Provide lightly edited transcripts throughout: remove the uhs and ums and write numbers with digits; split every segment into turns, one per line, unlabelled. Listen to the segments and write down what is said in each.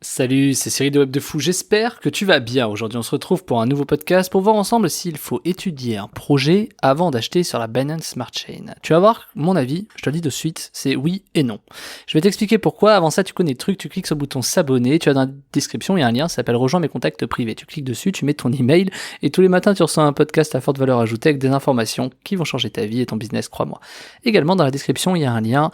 Salut, c'est Cyril de Web de Fou, j'espère que tu vas bien. Aujourd'hui on se retrouve pour un nouveau podcast pour voir ensemble s'il faut étudier un projet avant d'acheter sur la Binance Smart Chain. Tu vas voir, mon avis, je te le dis de suite, c'est oui et non. Je vais t'expliquer pourquoi. Avant ça, tu connais le truc, tu cliques sur le bouton s'abonner, tu as dans la description, il y a un lien, ça s'appelle rejoins mes contacts privés. Tu cliques dessus, tu mets ton email et tous les matins tu reçois un podcast à forte valeur ajoutée avec des informations qui vont changer ta vie et ton business, crois-moi. Également dans la description, il y a un lien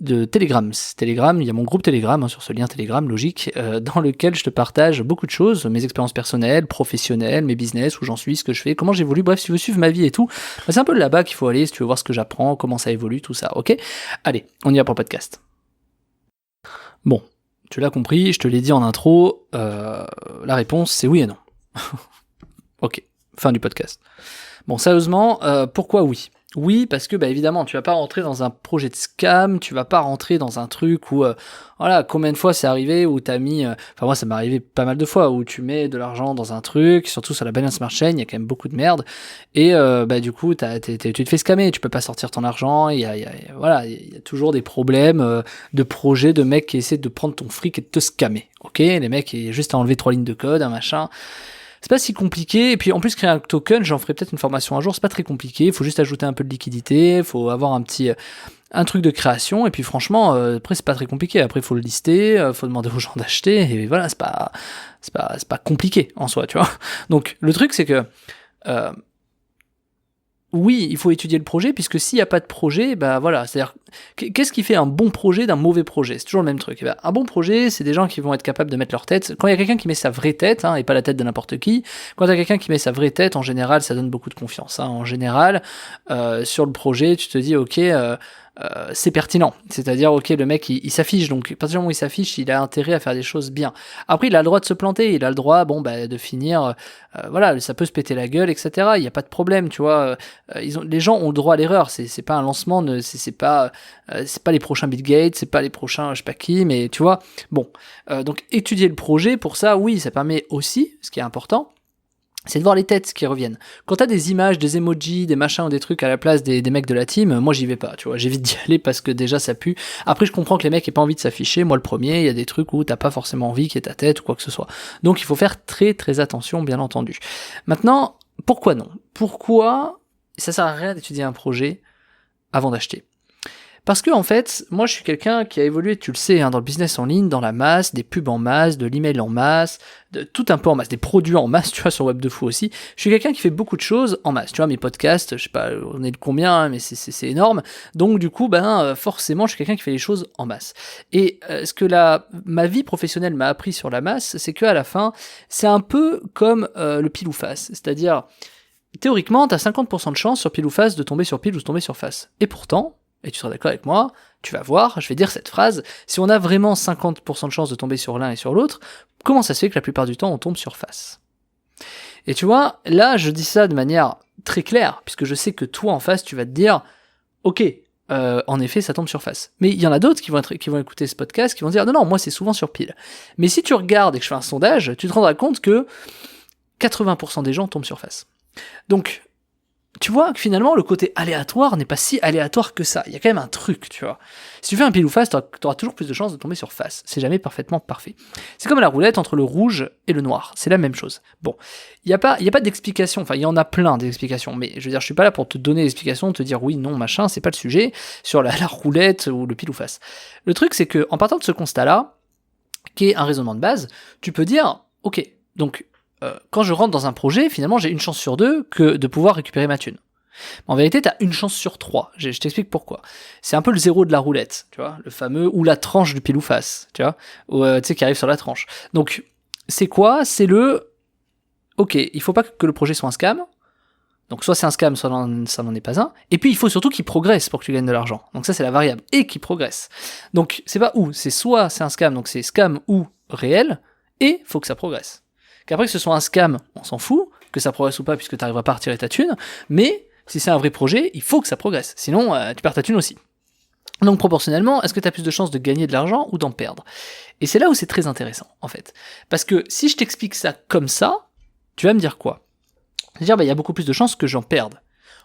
de Telegram. Telegram, il y a mon groupe Telegram, sur ce lien Telegram, logique, dans lequel je te partage beaucoup de choses, mes expériences personnelles, professionnelles, mes business, où j'en suis, ce que je fais, comment j'évolue, bref, si tu veux suivre ma vie et tout, bah, c'est un peu là-bas qu'il faut aller, si tu veux voir ce que j'apprends, comment ça évolue, tout ça, ok? Allez, on y va pour le podcast. Bon, tu l'as compris, je te l'ai dit en intro, la réponse c'est oui et non. Ok, fin du podcast. Bon, sérieusement, pourquoi oui ? Oui, parce que évidemment, tu vas pas rentrer dans un projet de scam, tu vas pas rentrer dans un truc où, voilà, combien de fois c'est arrivé où t'as mis, enfin moi ça m'est arrivé pas mal de fois, où tu mets de l'argent dans un truc, surtout sur la Binance Smart Chain, il y a quand même beaucoup de merde, et du coup tu te fais scammer, tu peux pas sortir ton argent, il y a toujours des problèmes de projets de mecs qui essaient de prendre ton fric et de te scammer, ok, les mecs, il y a juste à enlever 3 lignes de code, un machin. C'est pas si compliqué, et puis en plus créer un token, j'en ferai peut-être une formation un jour, c'est pas très compliqué, il faut juste ajouter un peu de liquidité, il faut avoir un truc de création, et puis franchement, après c'est pas très compliqué, après il faut le lister, faut demander aux gens d'acheter, et voilà, c'est pas compliqué en soi, tu vois. Donc le truc c'est que, oui, il faut étudier le projet, puisque s'il n'y a pas de projet, voilà, c'est-à-dire, qu'est-ce qui fait un bon projet d'un mauvais projet ? C'est toujours le même truc. Un bon projet, c'est des gens qui vont être capables de mettre leur tête. Quand il y a quelqu'un qui met sa vraie tête, et pas la tête de n'importe qui, quand il y a quelqu'un qui met sa vraie tête, en général, ça donne beaucoup de confiance. En général, sur le projet, tu te dis, ok, c'est pertinent. C'est-à-dire, ok, le mec, il s'affiche, donc à partir du moment où il s'affiche, il a intérêt à faire des choses bien. Après, il a le droit de se planter, il a le droit, de finir, voilà, ça peut se péter la gueule, etc. Il n'y a pas de problème, tu vois. Les gens ont le droit à l'erreur. C'est pas un lancement, c'est pas les prochains Bill Gates, c'est pas les prochains, je sais pas qui, mais tu vois. Bon, donc étudier le projet, pour ça, oui, ça permet aussi, ce qui est important, c'est de voir les têtes qui reviennent. Quand t'as des images, des emojis, des machins ou des trucs à la place des mecs de la team, moi j'y vais pas, tu vois, j'évite d'y aller parce que déjà ça pue. Après je comprends que les mecs aient pas envie de s'afficher, moi le premier, il y a des trucs où t'as pas forcément envie qu'il y ait ta tête ou quoi que ce soit. Donc il faut faire très très attention, bien entendu. Maintenant, pourquoi non ? Pourquoi ça sert à rien d'étudier un projet avant d'acheter ? Parce que en fait, moi je suis quelqu'un qui a évolué, tu le sais, dans le business en ligne, dans la masse, des pubs en masse, de l'email en masse, de tout un peu en masse, des produits en masse, tu vois, sur Web de Fou aussi. Je suis quelqu'un qui fait beaucoup de choses en masse, tu vois, mes podcasts, je sais pas, on est de combien, mais c'est énorme. Donc du coup, forcément, je suis quelqu'un qui fait les choses en masse. Et ce que ma vie professionnelle m'a appris sur la masse, c'est qu'à la fin, c'est un peu comme le pile ou face, c'est-à-dire, théoriquement, t'as 50% de chance sur pile ou face de tomber sur pile ou de tomber sur face. Et pourtant, et tu seras d'accord avec moi, tu vas voir, je vais dire cette phrase, si on a vraiment 50% de chance de tomber sur l'un et sur l'autre, comment ça se fait que la plupart du temps on tombe sur face ? Et tu vois, là je dis ça de manière très claire, puisque je sais que toi en face tu vas te dire, ok, en effet ça tombe sur face. Mais il y en a d'autres qui vont écouter ce podcast, qui vont dire, non, moi c'est souvent sur pile. Mais si tu regardes et que je fais un sondage, tu te rendras compte que 80% des gens tombent sur face. Donc, tu vois que finalement, le côté aléatoire n'est pas si aléatoire que ça. Il y a quand même un truc, tu vois. Si tu fais un pile ou face, t'auras toujours plus de chances de tomber sur face. C'est jamais parfaitement parfait. C'est comme la roulette entre le rouge et le noir. C'est la même chose. Bon, il y a pas d'explication. Enfin, il y en a plein d'explications. Mais je veux dire, je suis pas là pour te donner l'explication, te dire oui, non, machin, c'est pas le sujet sur la roulette ou le pile ou face. Le truc, c'est que en partant de ce constat-là, qui est un raisonnement de base, tu peux dire, ok, donc quand je rentre dans un projet, finalement, j'ai une chance sur 2 que de pouvoir récupérer ma thune. En vérité, t'as une chance sur 3. Je t'explique pourquoi. C'est un peu le zéro de la roulette, tu vois, le fameux, ou la tranche du pile ou face, tu vois, tu sais, qui arrive sur la tranche. Donc, c'est quoi ? C'est ok, il faut pas que le projet soit un scam. Donc, soit c'est un scam, soit ça n'en est pas un. Et puis, il faut surtout qu'il progresse pour que tu gagnes de l'argent. Donc, ça, c'est la variable. Et qu'il progresse. Donc, c'est pas ou, c'est soit c'est un scam, donc c'est scam ou réel, et faut que ça progresse. Qu'après que ce soit un scam, on s'en fout, que ça progresse ou pas, puisque tu n'arriveras pas à retirer ta thune, mais si c'est un vrai projet, il faut que ça progresse, sinon tu perds ta thune aussi. Donc proportionnellement, est-ce que tu as plus de chances de gagner de l'argent ou d'en perdre ? Et c'est là où c'est très intéressant, en fait. Parce que si je t'explique ça comme ça, tu vas me dire quoi ? C'est-à-dire, il y a beaucoup plus de chances que j'en perde.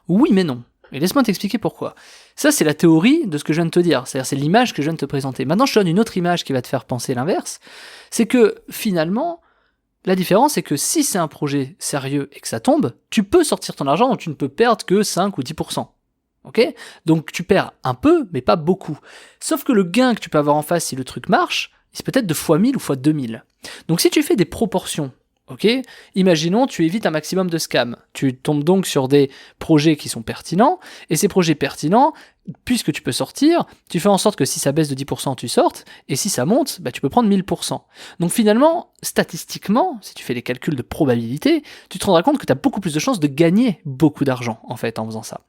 Oui, mais non. Et laisse-moi t'expliquer pourquoi. Ça, c'est la théorie de ce que je viens de te dire, c'est-à-dire c'est l'image que je viens de te présenter. Maintenant, je te donne une autre image qui va te faire penser l'inverse, c'est que finalement, la différence, c'est que si c'est un projet sérieux et que ça tombe, tu peux sortir ton argent, donc tu ne peux perdre que 5 ou 10%. Ok ? Donc tu perds un peu, mais pas beaucoup. Sauf que le gain que tu peux avoir en face si le truc marche, c'est peut-être de x1000 ou x2000. Donc si tu fais des proportions, ok ? Imaginons, tu évites un maximum de scams. Tu tombes donc sur des projets qui sont pertinents, et ces projets pertinents, puisque tu peux sortir, tu fais en sorte que si ça baisse de 10%, tu sortes, et si ça monte, tu peux prendre 1000%. Donc finalement, statistiquement, si tu fais les calculs de probabilité, tu te rendras compte que tu as beaucoup plus de chances de gagner beaucoup d'argent, en fait, en faisant ça.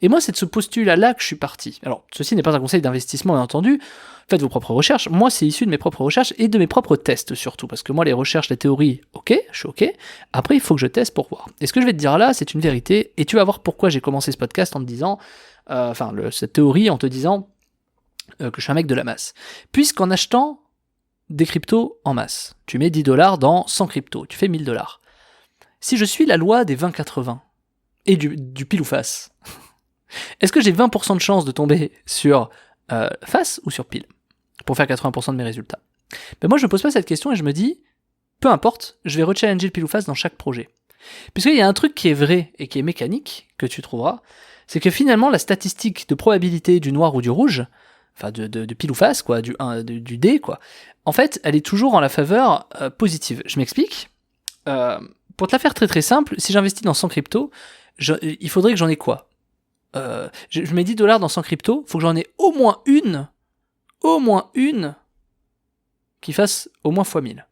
Et moi, c'est de ce postulat-là que je suis parti. Alors, ceci n'est pas un conseil d'investissement, bien entendu, faites vos propres recherches. Moi, c'est issu de mes propres recherches et de mes propres tests, surtout, parce que moi, les recherches, les théories, ok, je suis ok. Après, il faut que je teste pour voir. Et ce que je vais te dire là, c'est une vérité, et tu vas voir pourquoi j'ai commencé ce podcast en te disant... cette théorie en te disant que je suis un mec de la masse. Puisqu'en achetant des cryptos en masse, tu mets $10 dans 100 cryptos, tu fais $1000. Si je suis la loi des 20-80 et du pile ou face, est-ce que j'ai 20% de chance de tomber sur face ou sur pile pour faire 80% de mes résultats? Ben moi je me pose pas cette question et je me dis, peu importe, je vais rechallenger le pile ou face dans chaque projet. Puisqu'il y a un truc qui est vrai et qui est mécanique, que tu trouveras, c'est que finalement la statistique de probabilité du noir ou du rouge, enfin de pile ou face, quoi, du dé, quoi, en fait, elle est toujours en la faveur positive. Je m'explique. Pour te la faire très très simple, si j'investis dans 100 cryptos, il faudrait que j'en ai quoi je mets $10 dans 100 cryptos, il faut que j'en ai au moins une qui fasse au moins x1000.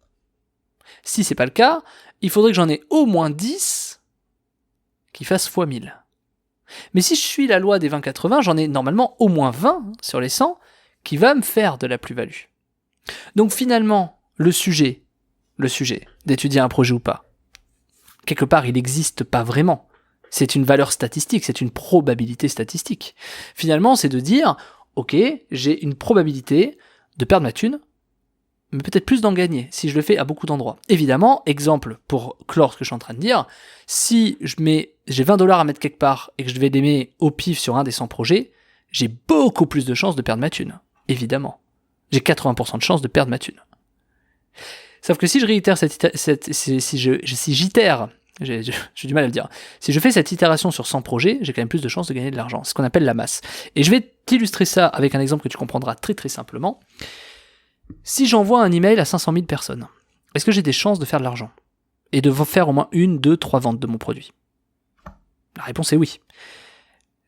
Si c'est pas le cas, il faudrait que j'en ai au moins 10 qui fassent x1000. Mais si je suis la loi des 20-80, j'en ai normalement au moins 20 sur les 100 qui va me faire de la plus-value. Donc finalement, le sujet d'étudier un projet ou pas, quelque part, il n'existe pas vraiment. C'est une valeur statistique, c'est une probabilité statistique. Finalement, c'est de dire, ok, j'ai une probabilité de perdre ma thune, mais peut-être plus d'en gagner, si je le fais à beaucoup d'endroits. Évidemment, exemple, pour clore ce que je suis en train de dire, si j'ai $20 à mettre quelque part et que je vais les mettre au pif sur un des 100 projets, j'ai beaucoup plus de chances de perdre ma thune. Évidemment. J'ai 80% de chances de perdre ma thune. Sauf que si je réitère si j'itère, j'ai du mal à le dire, si je fais cette itération sur 100 projets, j'ai quand même plus de chances de gagner de l'argent. C'est ce qu'on appelle la masse. Et je vais t'illustrer ça avec un exemple que tu comprendras très très simplement. Si j'envoie un email à 500 000 personnes, est-ce que j'ai des chances de faire de l'argent et de faire au moins 1, 2, 3 ventes de mon produit? La réponse est oui.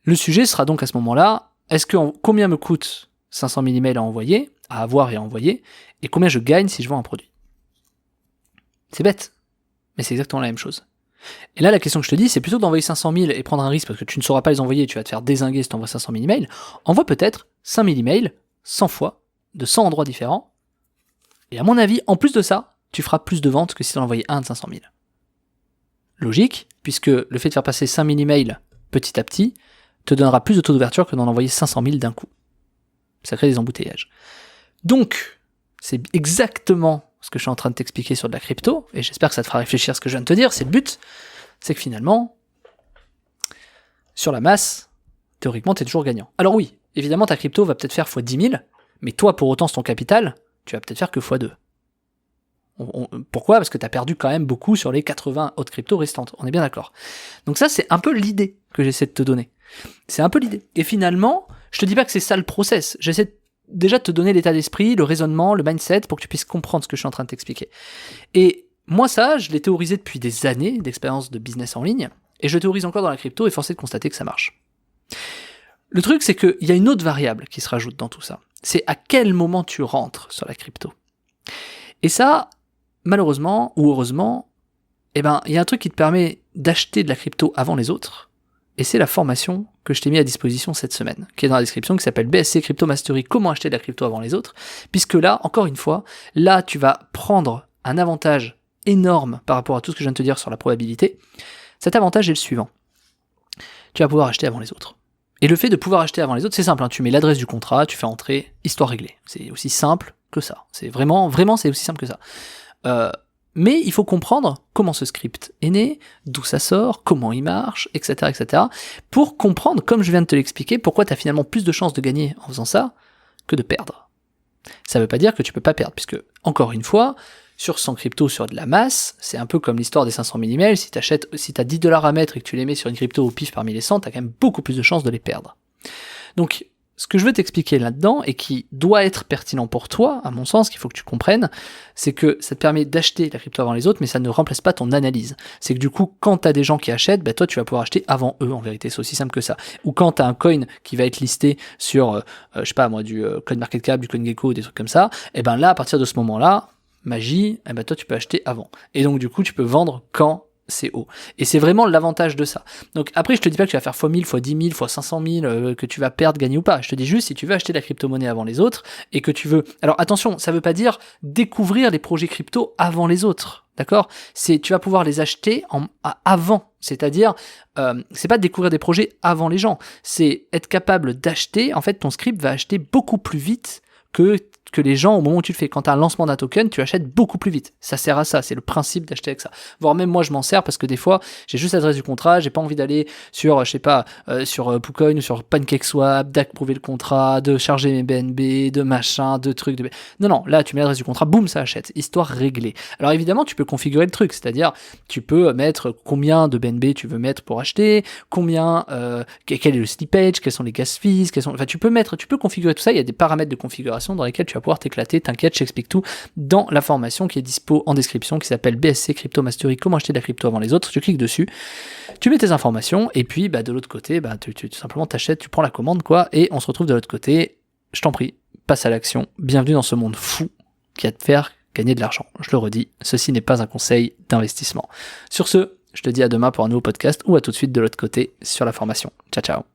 Le sujet sera donc à ce moment-là, combien me coûte 500 000 emails à avoir et à envoyer, et combien je gagne si je vends un produit? C'est bête, mais c'est exactement la même chose. Et là, la question que je te dis, c'est plutôt d'envoyer 500 000 et prendre un risque parce que tu ne sauras pas les envoyer, tu vas te faire dézinguer si tu envoies 500 000 emails, envoie peut-être 5 000 emails 100 fois, de 100 endroits différents, et à mon avis, en plus de ça, tu feras plus de ventes que si tu en envoyais un de 500 000. Logique, puisque le fait de faire passer 5 000 emails petit à petit te donnera plus de taux d'ouverture que d'en envoyer 500 000 d'un coup. Ça crée des embouteillages. Donc, c'est exactement ce que je suis en train de t'expliquer sur de la crypto, et j'espère que ça te fera réfléchir à ce que je viens de te dire, c'est le but, c'est que finalement, sur la masse, théoriquement, tu es toujours gagnant. Alors oui, évidemment, ta crypto va peut-être faire x 10 000, mais toi, pour autant, sur ton capital, tu vas peut-être faire que x2. Pourquoi ? Parce que tu as perdu quand même beaucoup sur les 80 autres cryptos restantes, on est bien d'accord. Donc ça, c'est un peu l'idée que j'essaie de te donner. C'est un peu l'idée. Et finalement, je te dis pas que c'est ça le process, j'essaie déjà de te donner l'état d'esprit, le raisonnement, le mindset, pour que tu puisses comprendre ce que je suis en train de t'expliquer. Et moi ça, je l'ai théorisé depuis des années d'expérience de business en ligne, et je le théorise encore dans la crypto, et force est de constater que ça marche. Le truc, c'est qu'il y a une autre variable qui se rajoute dans tout ça. C'est à quel moment tu rentres sur la crypto. Et ça, malheureusement, ou heureusement, il y a un truc qui te permet d'acheter de la crypto avant les autres, et c'est la formation que je t'ai mis à disposition cette semaine, qui est dans la description, qui s'appelle BSC Crypto Mastery, comment acheter de la crypto avant les autres, puisque là, encore une fois, là, tu vas prendre un avantage énorme par rapport à tout ce que je viens de te dire sur la probabilité. Cet avantage est le suivant. Tu vas pouvoir acheter avant les autres. Et le fait de pouvoir acheter avant les autres, c'est simple, hein, tu mets l'adresse du contrat, tu fais entrer, histoire réglée. C'est aussi simple que ça. C'est vraiment c'est aussi simple que ça. Mais il faut comprendre comment ce script est né, d'où ça sort, comment il marche, etc., pour comprendre, comme je viens de te l'expliquer, pourquoi tu as finalement plus de chances de gagner en faisant ça que de perdre. Ça veut pas dire que tu peux pas perdre, puisque, encore une fois, sur 100 cryptos sur de la masse, c'est un peu comme l'histoire des 500 000 emails, si tu as 10 $ à mettre et que tu les mets sur une crypto au pif parmi les 100, tu as quand même beaucoup plus de chances de les perdre. Donc, ce que je veux t'expliquer là-dedans, et qui doit être pertinent pour toi, à mon sens, qu'il faut que tu comprennes, c'est que ça te permet d'acheter la crypto avant les autres, mais ça ne remplace pas ton analyse. C'est que du coup, quand tu as des gens qui achètent, toi tu vas pouvoir acheter avant eux, en vérité, c'est aussi simple que ça. Ou quand tu as un coin qui va être listé sur, je sais pas moi, du CoinMarketCap, du CoinGecko, des trucs comme ça, et là, à partir de ce moment-là, magie, toi tu peux acheter avant. Et donc du coup, tu peux vendre quand c'est haut. Et c'est vraiment l'avantage de ça. Donc après, je te dis pas que tu vas faire x1000, x10 000, x500 000, que tu vas perdre, gagner ou pas. Je te dis juste, si tu veux acheter la crypto-monnaie avant les autres, et que tu veux... Alors attention, ça veut pas dire découvrir les projets crypto avant les autres. D'accord ? Tu vas pouvoir les acheter avant. C'est-à-dire, c'est pas découvrir des projets avant les gens. C'est être capable d'acheter. En fait, ton script va acheter beaucoup plus vite que les gens, au moment où tu le fais. Quand tu as un lancement d'un token, tu achètes beaucoup plus vite. Ça sert à ça, c'est le principe d'acheter avec ça. Voire même moi, je m'en sers parce que des fois, j'ai juste l'adresse du contrat, j'ai pas envie d'aller sur, sur PooCoin ou sur PancakeSwap, d'approuver le contrat, de charger mes BNB, de machin, de trucs. Non, là, tu mets l'adresse du contrat, boum, ça achète. Histoire réglée. Alors évidemment, tu peux configurer le truc, c'est-à-dire, tu peux mettre combien de BNB tu veux mettre pour acheter, combien, quel est le slippage, quels sont les gas fees, tu peux configurer tout ça, il y a des paramètres de configuration dans lesquels tu vas pouvoir t'éclater, t'inquiète, je t'explique tout dans la formation qui est dispo en description, qui s'appelle BSC Crypto Mastery, comment acheter de la crypto avant les autres. Tu cliques dessus, tu mets tes informations, et puis de l'autre côté, tu simplement t'achètes, tu prends la commande, et on se retrouve de l'autre côté. Je t'en prie, passe à l'action. Bienvenue dans ce monde fou qui va te faire gagner de l'argent. Je le redis, ceci n'est pas un conseil d'investissement. Sur ce, je te dis à demain pour un nouveau podcast, ou à tout de suite de l'autre côté sur la formation. Ciao, ciao.